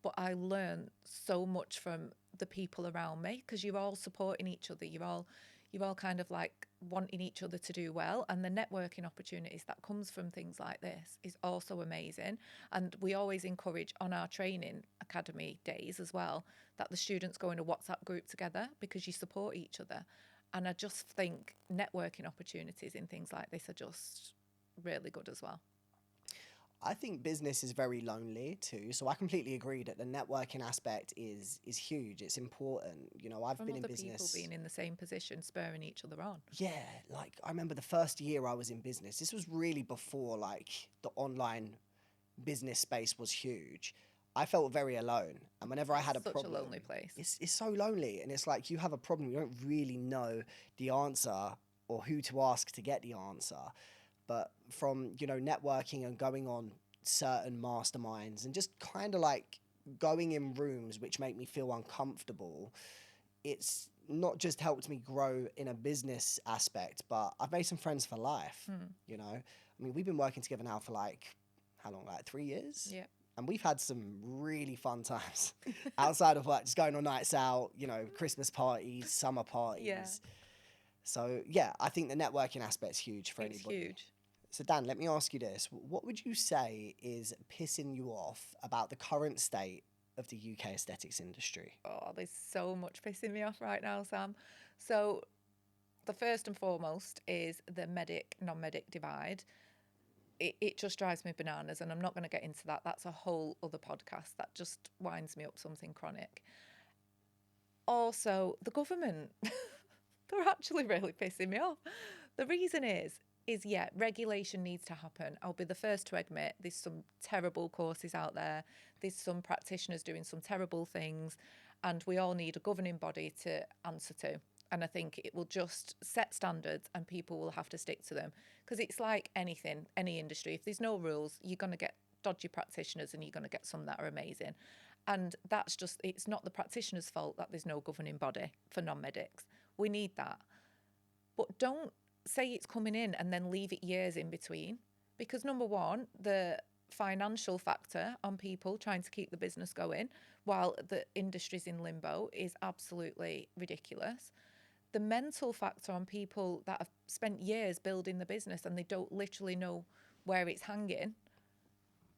But I learned so much from the people around me because you're all supporting each other. You're all kind of like wanting each other to do well, and the networking opportunities that comes from things like this is also amazing. And we always encourage on our training academy days as well that the students go in a WhatsApp group together because you support each other. And I just think networking opportunities in things like this are just really good as well. I think business is very lonely too, so I completely agree that the networking aspect is huge. It's important. You know, I've been in business. From other people being in the same position, spurring each other on. Yeah, like I remember the first year I was in business. This was really before like the online business space was huge. I felt very alone, and whenever I had a problem, such a lonely place. It's so lonely, and it's like you have a problem, you don't really know the answer or who to ask to get the answer. But from, you know, networking and going on certain masterminds and just kind of like going in rooms which make me feel uncomfortable, it's not just helped me grow in a business aspect, but I've made some friends for life, you know? I mean, we've been working together now for like, how long, like 3 years? Yeah. And we've had some really fun times outside of work, just going on nights out, you know, Christmas parties, summer parties. Yeah. So, yeah, I think the networking aspect's huge for anybody. It's huge. So, Dan, let me ask you this. What would you say is pissing you off about the current state of the UK aesthetics industry? Oh, there's so much pissing me off right now, Sam. So the first and foremost is the medic, non-medic divide. It just drives me bananas, and I'm not going to get into that. That's a whole other podcast. That just winds me up something chronic. also the government. They're actually really pissing me off. The reason is yeah, regulation needs to happen. I'll be the first to admit there's some terrible courses out there. There's some practitioners doing some terrible things, and we all need a governing body to answer to. And I think it will just set standards and people will have to stick to them. Because it's like anything, any industry. If there's no rules, you're going to get dodgy practitioners and you're going to get some that are amazing. And that's just, it's not the practitioner's fault that there's no governing body for non-medics. We need that. But don't say it's coming in and then leave it years in between. Because number one, the financial factor on people trying to keep the business going while the industry's in limbo is absolutely ridiculous. The mental factor on people that have spent years building the business and they don't literally know where it's hanging,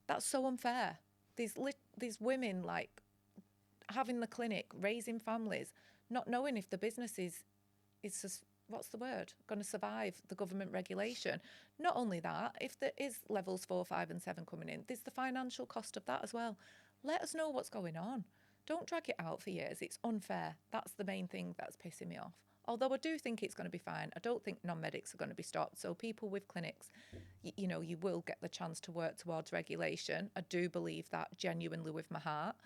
that's so unfair. These women like having the clinic, raising families, not knowing if the business is just, what's the word, going to survive the government regulation. Not only that, if there is levels 4, 5 and 7 coming in, there's the financial cost of that as well. Let us know what's going on. Don't drag it out for years. It's unfair. That's the main thing that's pissing me off. Although I do think it's going to be fine. I don't think non-medics are going to be stopped. So people with clinics, you know, you will get the chance to work towards regulation. I do believe that genuinely with my heart.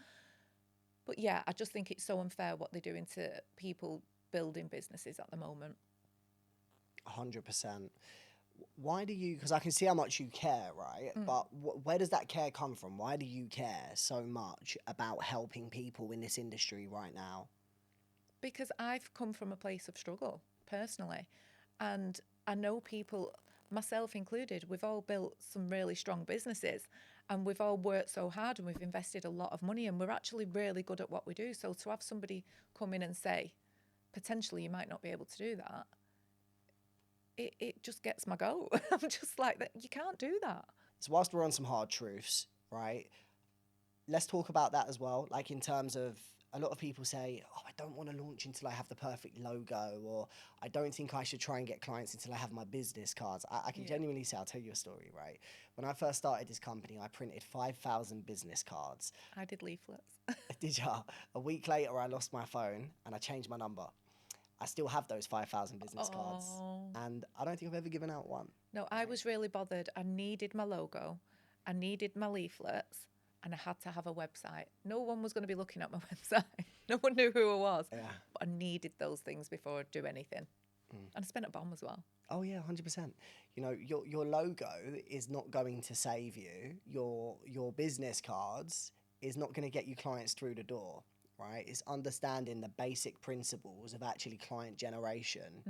But yeah, I just think it's so unfair what they're doing to people building businesses at the moment. 100%. Why do you, because I can see how much you care, right? But where does that care come from? Why do you care so much about helping people in this industry right now? Because I've come from a place of struggle personally. And I know people, myself included, we've all built some really strong businesses and we've all worked so hard and we've invested a lot of money and we're actually really good at what we do. So to have somebody come in and say, potentially you might not be able to do that, it just gets my goat. I'm just like, that. You can't do that. So whilst we're on some hard truths, right, let's talk about that as well. Like in terms of, a lot of people say, oh, I don't want to launch until I have the perfect logo, or I don't think I should try and get clients until I have my business cards. I can genuinely say, I'll tell you a story, right? When I first started this company, I printed 5,000 business cards. I did leaflets. Did ya? A week later, I lost my phone and I changed my number. I still have those 5,000 business cards, and I don't think I've ever given out one. No, I was really bothered. I needed my logo, I needed my leaflets, and I had to have a website. No one was going to be looking at my website. No one knew who I was. Yeah. But I needed those things before I'd do anything. And I spent a bomb as well. Oh yeah, 100%. You know, your logo is not going to save you. Your business cards is not going to get you clients through the door. Right? It's understanding the basic principles of actually client generation.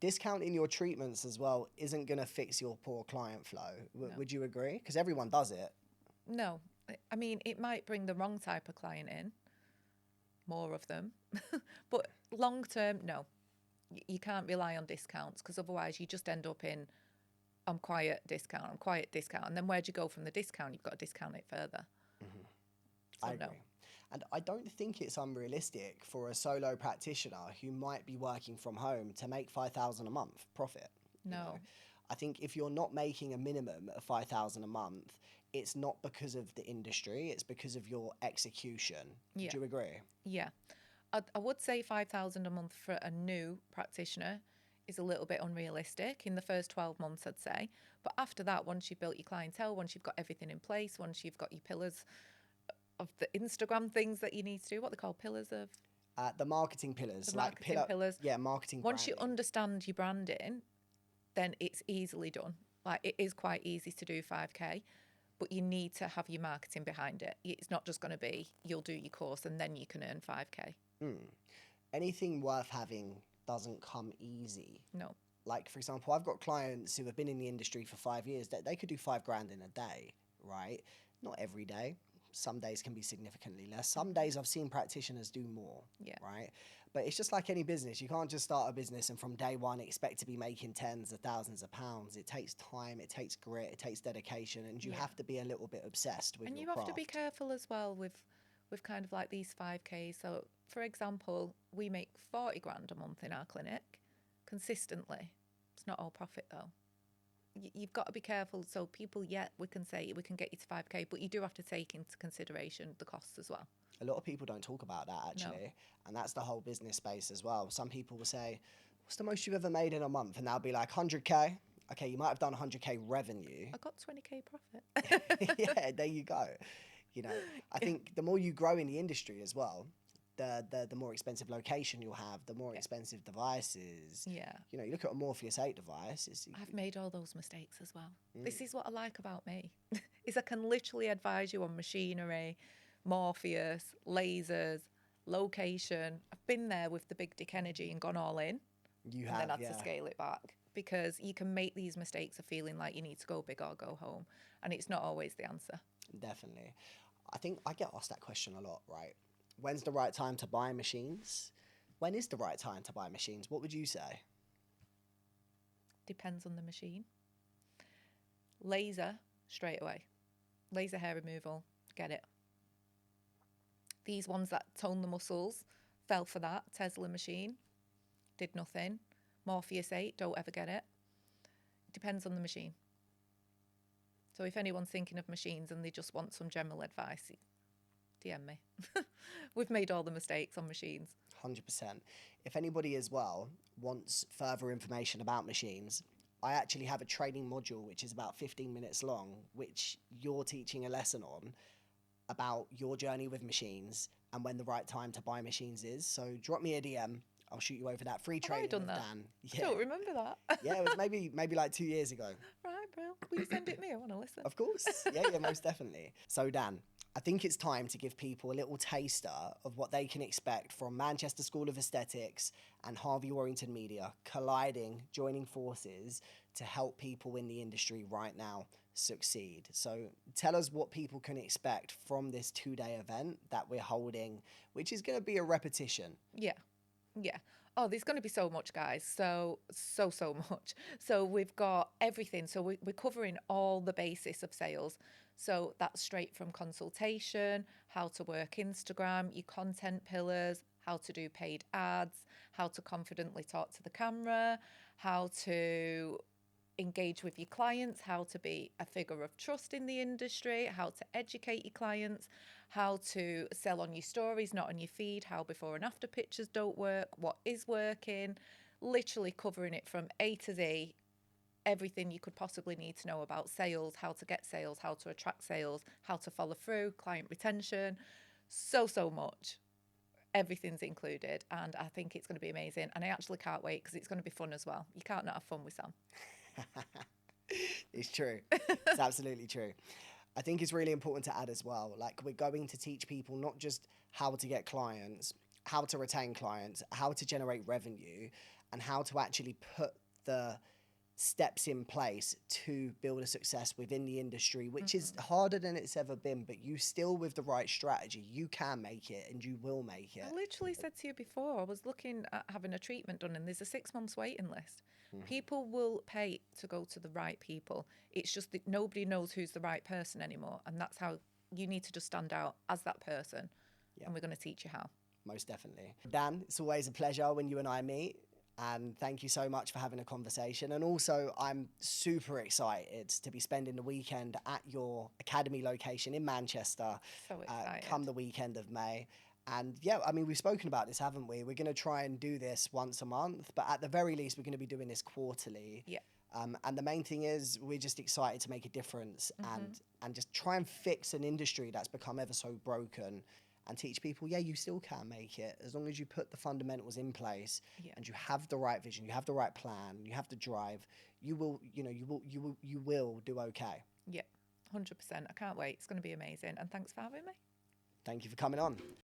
Discounting your treatments as well isn't going to fix your poor client flow. No. Would you agree? Because everyone does it. No. I mean, it might bring the wrong type of client in, more of them. But long term, no. You can't rely on discounts because otherwise you just end up in, I'm quiet discount. And then where'd you go from the discount? You've got to discount it further. So I agree. No. And I don't think it's unrealistic for a solo practitioner who might be working from home to make $5,000 a month profit. No. You know? I think if you're not making a minimum of $5,000 a month, it's not because of the industry, it's because of your execution. Yeah. Do you agree? Yeah. I would say $5,000 a month for a new practitioner is a little bit unrealistic in the first 12 months, I'd say. But after that, once you've built your clientele, once you've got everything in place, once you've got your pillars of the Instagram things that you need to do, what they call pillars of? The marketing pillars. The marketing pillars. Yeah, marketing Once branding. you understand your branding, then it's easily done. Like, it is quite easy to do 5K, but you need to have your marketing behind it. It's not just going to be, you'll do your course and then you can earn 5K. Anything worth having doesn't come easy. No. Like, for example, I've got clients who have been in the industry for 5 years that they could do $5,000 in a day, right? Not every day. Some days can be significantly less. Some days I've seen practitioners do more, right? But it's just like any business. You can't just start a business and from day one expect to be making tens of thousands of pounds. It takes time, it takes grit, it takes dedication, and you have to be a little bit obsessed with your craft. And you have to be careful as well with kind of like these 5Ks. So, for example, we make 40 grand a month in our clinic consistently. It's not all profit though. you've got to be careful. So people, we can say we can get you to 5K, but you do have to take into consideration the costs as well. A lot of people don't talk about that, actually. No. And that's the whole business space as well. Some people will say, what's the most you've ever made in a month? And they'll be like, 100K. Okay, you might have done 100K revenue. I got 20K profit. Yeah, there you go. You know, I think the more you grow in the industry as well, the more expensive location you'll have, the more expensive devices. Yeah. You know, you look at a Morpheus 8 device. I've made all those mistakes as well. This is what I like about me, is I can literally advise you on machinery, Morpheus, lasers, location. I've been there with the big dick energy and gone all in. You and have, then had to scale it back, because you can make these mistakes of feeling like you need to go big or go home, and it's not always the answer. Definitely. I think I get asked that question a lot, right? When's the right time to buy machines? When is the right time to buy machines? What would you say? Depends on the machine. Laser, straight away. Laser hair removal, get it. These ones that tone the muscles, fell for that. Tesla machine, did nothing. Morpheus 8, don't ever get it. Depends on the machine. So if anyone's thinking of machines and they just want some general advice, DM me. We've made all the mistakes on machines. 100%. If anybody as well wants further information about machines, I actually have a training module which is about 15 minutes long, which you're teaching a lesson on about your journey with machines and when the right time to buy machines is. So drop me a DM. I'll shoot you over that free training with Dan. Yeah. I don't remember that. Yeah, it was maybe like 2 years ago. Right, bro. Will you send it me? I want to listen. Of course. Yeah, most definitely. So Dan, I think it's time to give people a little taster of what they can expect from Manchester School of Aesthetics and Harvey Warrington Media colliding, joining forces to help people in the industry right now succeed. So tell us what people can expect from this 2-day event that we're holding, which is going to be a repetition. Yeah. Oh, there's going to be so much, guys. So much. So we've got everything. So we're covering all the basis of sales. So that's straight from consultation, how to work Instagram, your content pillars, how to do paid ads, how to confidently talk to the camera, how to engage with your clients, how to be a figure of trust in the industry, how to educate your clients, how to sell on your stories, not on your feed, how before and after pictures don't work, what is working, literally covering it from A to Z, everything you could possibly need to know about sales, how to get sales, how to attract sales, how to follow through, client retention, so much. Everything's included, and I think it's going to be amazing, and I actually can't wait because it's going to be fun as well. You can't not have fun with Sam. It's true. It's absolutely true. I think it's really important to add as well, like we're going to teach people not just how to get clients, how to retain clients, how to generate revenue, and how to actually put the steps in place to build a success within the industry, which is harder than it's ever been, but you still, with the right strategy, you can make it and you will make it. I literally said to you before, I was looking at having a treatment done and there's a 6 months waiting list. People will pay to go to the right people. It's just that nobody knows who's the right person anymore, and that's how you need to just stand out as that person. And we're going to teach you how. Most definitely. Dan, it's always a pleasure when you and I meet. And thank you so much for having a conversation. And also, I'm super excited to be spending the weekend at your academy location in Manchester. So excited. Come the weekend of May. And yeah, I mean, we've spoken about this, haven't we? We're going to try and do this once a month, but at the very least, we're going to be doing this quarterly. Yeah. And the main thing is we're just excited to make a difference and just try and fix an industry that's become ever so broken. And teach people, you still can make it as long as you put the fundamentals in place and you have the right vision, you have the right plan, you have the drive. You will do okay. Yeah, 100%. I can't wait. It's going to be amazing. And thanks for having me. Thank you for coming on.